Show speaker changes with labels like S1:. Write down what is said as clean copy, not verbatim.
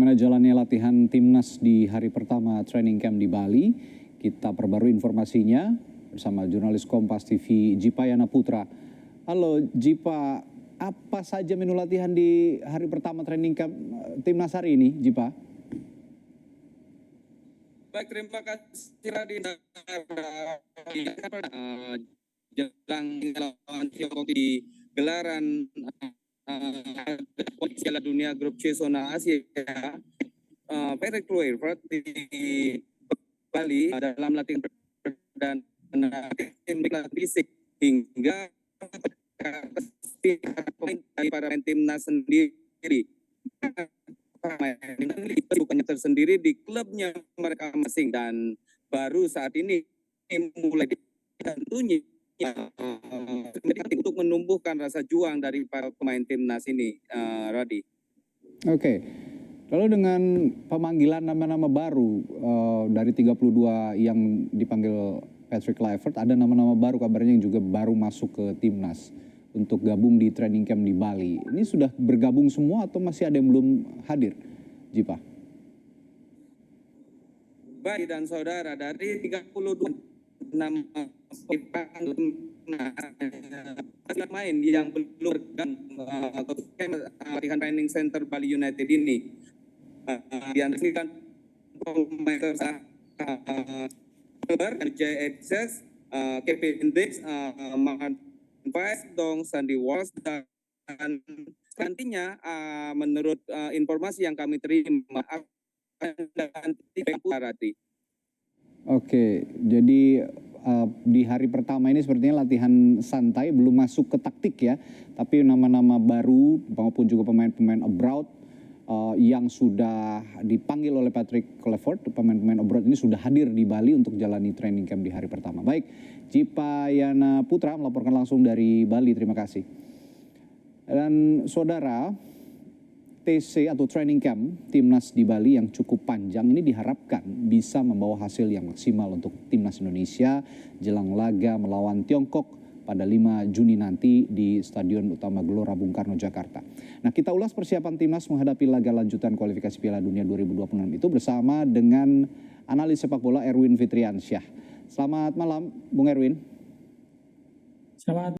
S1: bagaimana jalannya latihan timnas di hari pertama training camp di Bali. Kita perbarui informasinya bersama jurnalis Kompas TV Jipa Yana Putra. Halo Jipa, apa saja menu latihan di hari pertama training camp timnas hari ini, Jipa?
S2: Baik, terima kasih Radina. Jelang lawan Tiongkok di gelaran Piala Dunia Grup C Zona Asia, Patrick Kluivert di Bali dalam latihan dan tim fisik hingga dari para timnas sendiri. Bukannya tersendiri di klubnya mereka masing dan baru saat ini mulai tentunya untuk menumbuhkan rasa juang dari para pemain timnas ini, Radi.
S1: Oke, lalu dengan pemanggilan nama-nama baru dari 32 yang dipanggil Patrick Kluivert, ada nama-nama baru kabarnya yang juga baru masuk ke timnas untuk gabung di training camp di Bali. Ini sudah bergabung semua atau masih ada yang belum hadir, Jipa?
S2: Baik dan saudara, dari 32 nama main yang belum latihan training center Bali United ini diantarkan pemain JXS, Kevin Dix, Vice Dong, Sandy Walsh, dan nantinya menurut informasi yang kami terima akan nanti.
S1: Oke, jadi di hari pertama ini sepertinya latihan santai, belum masuk ke taktik ya, tapi nama-nama baru maupun juga pemain-pemain abroad yang sudah dipanggil oleh Patrick Kluivert, pemain-pemain abroad ini sudah hadir di Bali untuk jalani training camp di hari pertama. Baik, Jipa Yana Putra melaporkan langsung dari Bali, terima kasih. Dan saudara, TC atau training camp timnas di Bali yang cukup panjang ini diharapkan bisa membawa hasil yang maksimal untuk timnas Indonesia jelang laga melawan Tiongkok pada 5 Juni nanti di Stadion Utama Gelora Bung Karno, Jakarta. Nah, kita ulas persiapan timnas menghadapi laga lanjutan kualifikasi Piala Dunia 2026 itu bersama dengan analis sepak bola Erwin Fitriansyah. Selamat malam, Bung Erwin.
S3: Selamat